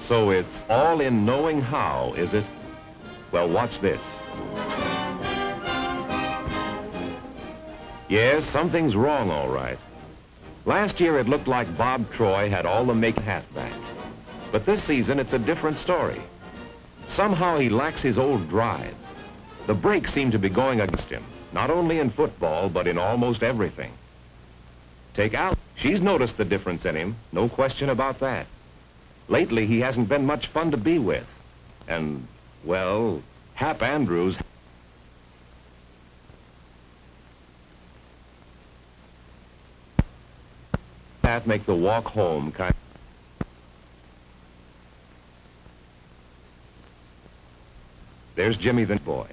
So it's all in knowing how, is it? Well, watch this. Yes, something's wrong, all right. Last year it looked like Bob Troy had all the make halfback. But this season it's a different story. Somehow he lacks his old drive. The brakes seem to be going against him, not only in football, but in almost everything. Take Al. She's noticed the difference in him, no question about that. Lately he hasn't been much fun to be with. And, well, Hap Andrews that make the walk home kind. There's Jimmy the boy.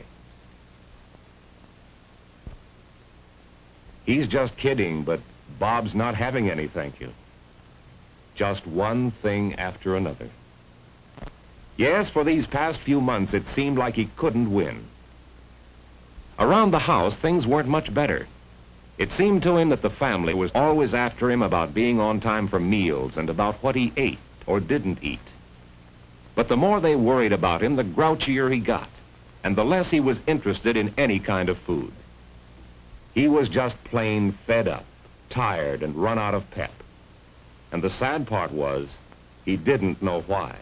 He's just kidding, but Bob's not having any, thank you. Just one thing after another. Yes, for these past few months, it seemed like he couldn't win. Around the house, things weren't much better. It seemed to him that the family was always after him about being on time for meals and about what he ate or didn't eat. But the more they worried about him, the grouchier he got, and the less he was interested in any kind of food. He was just plain fed up, tired, and run out of pep. And the sad part was, he didn't know why.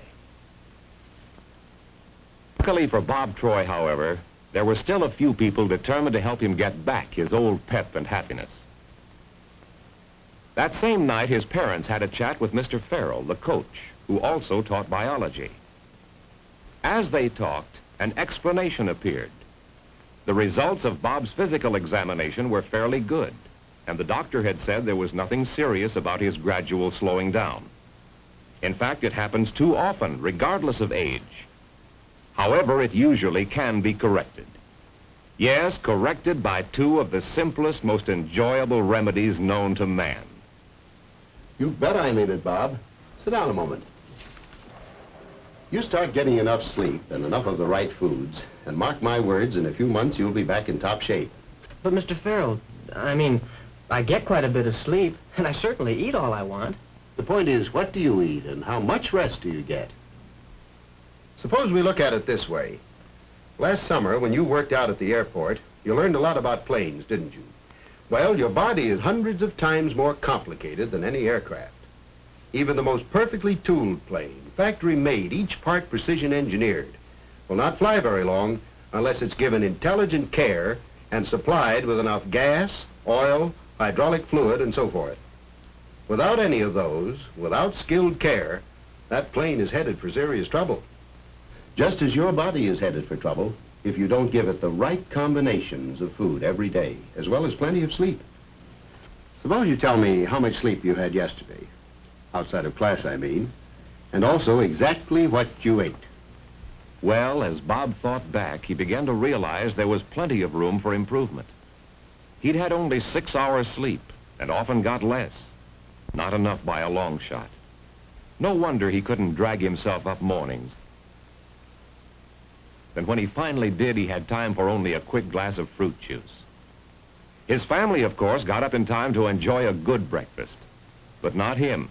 Luckily for Bob Troy, however, there were still a few people determined to help him get back his old pep and happiness. That same night, his parents had a chat with Mr. Farrell, the coach, who also taught biology. As they talked, an explanation appeared. The results of Bob's physical examination were fairly good, and the doctor had said there was nothing serious about his gradual slowing down. In fact, it happens too often, regardless of age. However, it usually can be corrected. Yes, corrected by two of the simplest, most enjoyable remedies known to man. You bet I mean it, Bob. Sit down a moment. You start getting enough sleep and enough of the right foods, and mark my words, in a few months you'll be back in top shape. But, Mr. Farrell, I get quite a bit of sleep, and I certainly eat all I want. The point is, what do you eat, and how much rest do you get? Suppose we look at it this way. Last summer, when you worked out at the airport, you learned a lot about planes, didn't you? Well, your body is hundreds of times more complicated than any aircraft. Even the most perfectly tooled plane, factory-made, each part precision-engineered, will not fly very long unless it's given intelligent care and supplied with enough gas, oil, hydraulic fluid, and so forth. Without any of those, without skilled care, that plane is headed for serious trouble. Just as your body is headed for trouble if you don't give it the right combinations of food every day, as well as plenty of sleep. Suppose you tell me how much sleep you had yesterday, outside of class, I mean, and also exactly what you ate. Well, as Bob thought back, he began to realize there was plenty of room for improvement. He'd had only 6 hours sleep, and often got less. Not enough by a long shot. No wonder he couldn't drag himself up mornings. And when he finally did, he had time for only a quick glass of fruit juice. His family, of course, got up in time to enjoy a good breakfast. But not him.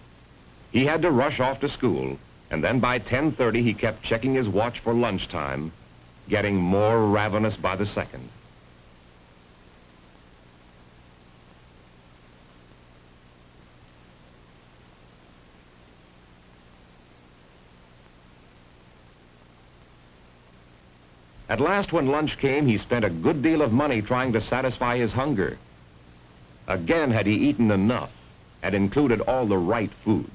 He had to rush off to school, and then by 10:30 he kept checking his watch for lunchtime, getting more ravenous by the second. At last, when lunch came, he spent a good deal of money trying to satisfy his hunger. Again, had he eaten enough and included all the right foods?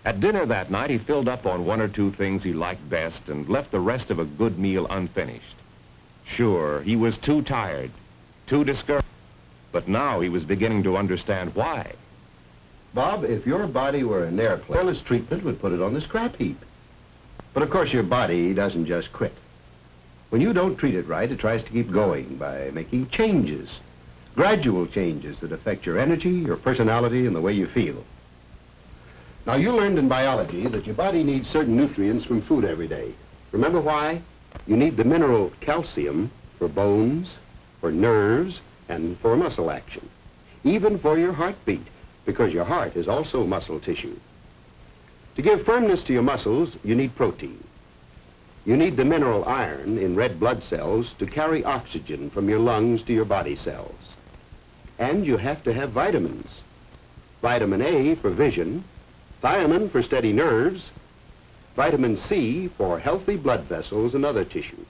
At dinner that night, he filled up on 1 or 2 things he liked best and left the rest of a good meal unfinished. Sure, he was too tired, too discouraged, but now he was beginning to understand why. Bob, if your body were an airplane, careless treatment would put it on the scrap heap. But of course your body doesn't just quit. When you don't treat it right, it tries to keep going by making changes, gradual changes that affect your energy, your personality, and the way you feel. Now, you learned in biology that your body needs certain nutrients from food every day. Remember why? You need the mineral calcium for bones, for nerves, and for muscle action. Even for your heartbeat, because your heart is also muscle tissue. To give firmness to your muscles, you need protein. You need the mineral iron in red blood cells to carry oxygen from your lungs to your body cells. And you have to have vitamins. Vitamin A for vision, thiamine for steady nerves, vitamin C for healthy blood vessels and other tissue,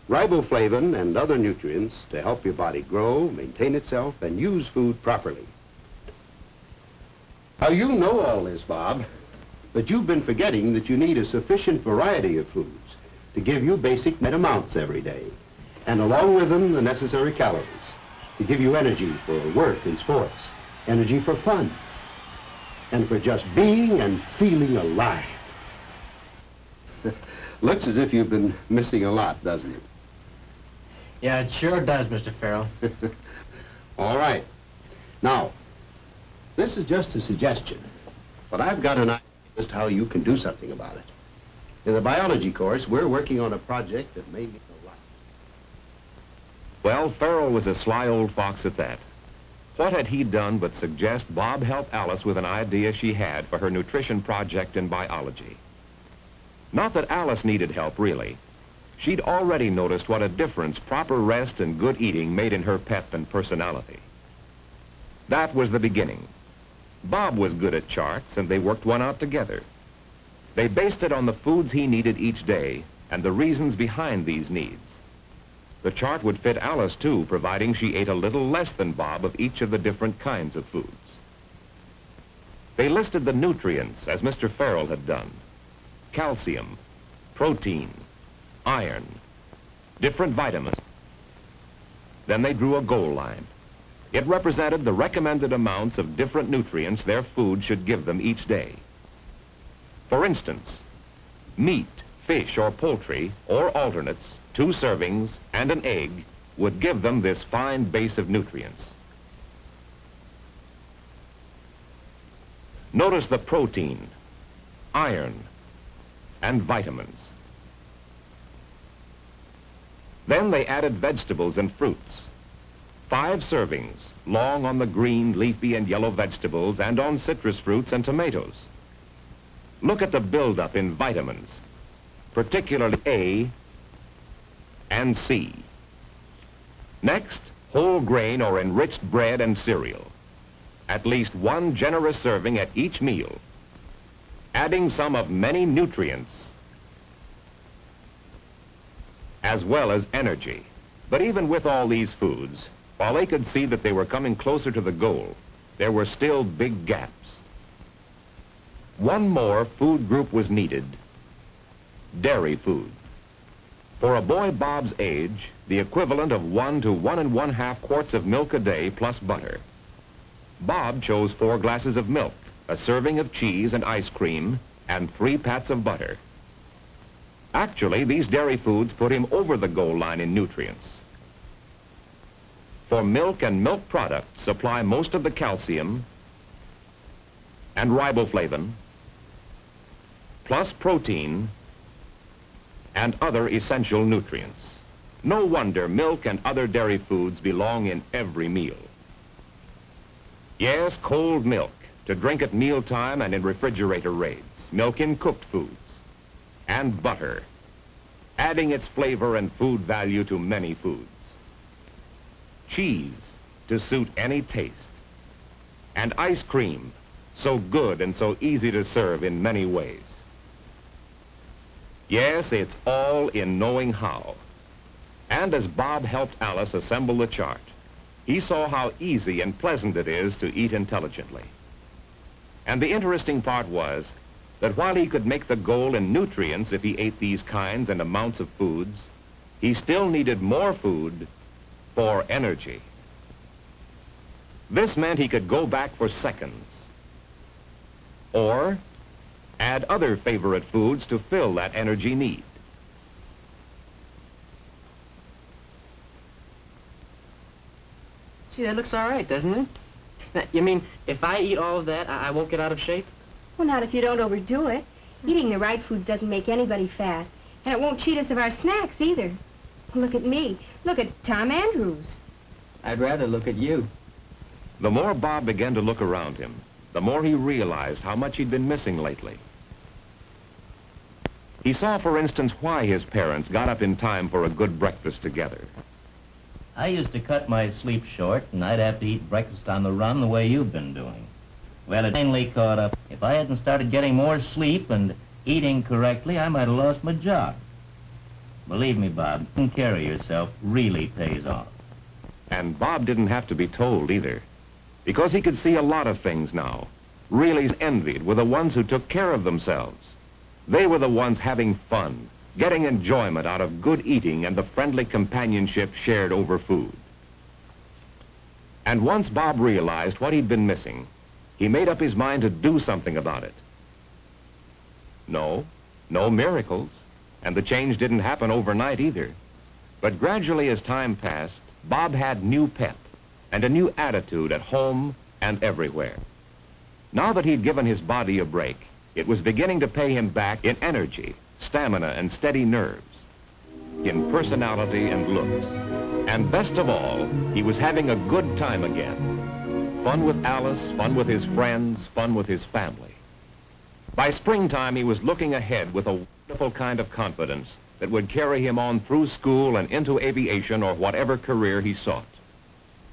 riboflavin and other nutrients to help your body grow, maintain itself, and use food properly. Now, you know all this, Bob, but you've been forgetting that you need a sufficient variety of foods to give you basic net amounts every day, and along with them, the necessary calories to give you energy for work and sports, energy for fun, and for just being and feeling alive. Looks as if you've been missing a lot, doesn't it? Yeah, it sure does, Mr. Farrell. All right. Now, this is just a suggestion, but I've got an idea as to how you can do something about it. In the biology course, we're working on a project that may mean a lot. Well, Farrell was a sly old fox at that. What had he done but suggest Bob help Alice with an idea she had for her nutrition project in biology? Not that Alice needed help, really. She'd already noticed what a difference proper rest and good eating made in her pep and personality. That was the beginning. Bob was good at charts, and they worked one out together. They based it on the foods he needed each day and the reasons behind these needs. The chart would fit Alice, too, providing she ate a little less than Bob of each of the different kinds of foods. They listed the nutrients, as Mr. Farrell had done: calcium, protein, iron, different vitamins. Then they drew a goal line. It represented the recommended amounts of different nutrients their food should give them each day. For instance, meat, fish, or poultry, or alternates, 2 servings, and an egg would give them this fine base of nutrients. Notice the protein, iron, and vitamins. Then they added vegetables and fruits. 5 servings, long on the green, leafy, and yellow vegetables and on citrus fruits and tomatoes. Look at the buildup in vitamins, particularly A and C. Next, whole grain or enriched bread and cereal. At least 1 generous serving at each meal, adding some of many nutrients as well as energy. But even with all these foods, while they could see that they were coming closer to the goal, there were still big gaps. One more food group was needed: dairy food. For a boy Bob's age, the equivalent of 1 to 1 1/2 quarts of milk a day plus butter. Bob chose 4 glasses of milk, a serving of cheese and ice cream, and 3 pats of butter. Actually, these dairy foods put him over the goal line in nutrients. For milk and milk products supply most of the calcium and riboflavin, plus protein and other essential nutrients. No wonder milk and other dairy foods belong in every meal. Yes, cold milk, to drink at mealtime and in refrigerator raids, milk in cooked foods, and butter, adding its flavor and food value to many foods. Cheese, to suit any taste, and ice cream, so good and so easy to serve in many ways. Yes, it's all in knowing how. And as Bob helped Alice assemble the chart, he saw how easy and pleasant it is to eat intelligently. And the interesting part was that while he could make the goal in nutrients if he ate these kinds and amounts of foods, he still needed more food for energy. This meant he could go back for seconds, or add other favorite foods to fill that energy need. Gee, that looks all right, doesn't it? Now, you mean if I eat all of that, I won't get out of shape? Well, not if you don't overdo it. Eating the right foods doesn't make anybody fat. And it won't cheat us of our snacks, either. Look at me. Look at Tom Andrews. I'd rather look at you. The more Bob began to look around him, the more he realized how much he'd been missing lately. He saw, for instance, why his parents got up in time for a good breakfast together. I used to cut my sleep short, and I'd have to eat breakfast on the run the way you've been doing. Well, it finally caught up. If I hadn't started getting more sleep and eating correctly, I might have lost my job. Believe me, Bob, taking care of yourself really pays off. And Bob didn't have to be told either, because he could see a lot of things now. Really envied were the ones who took care of themselves. They were the ones having fun, getting enjoyment out of good eating and the friendly companionship shared over food. And once Bob realized what he'd been missing, he made up his mind to do something about it. No miracles, and the change didn't happen overnight either. But gradually as time passed, Bob had new pep and a new attitude at home and everywhere. Now that he'd given his body a break, it was beginning to pay him back in energy, stamina, and steady nerves, in personality and looks. And best of all, he was having a good time again. Fun with Alice, fun with his friends, fun with his family. By springtime, he was looking ahead with a wonderful kind of confidence that would carry him on through school and into aviation or whatever career he sought.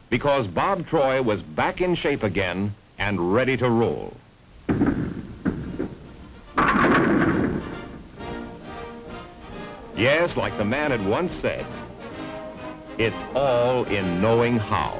Because Bob Troy was back in shape again and ready to roll. Yes, like the man had once said, it's all in knowing how.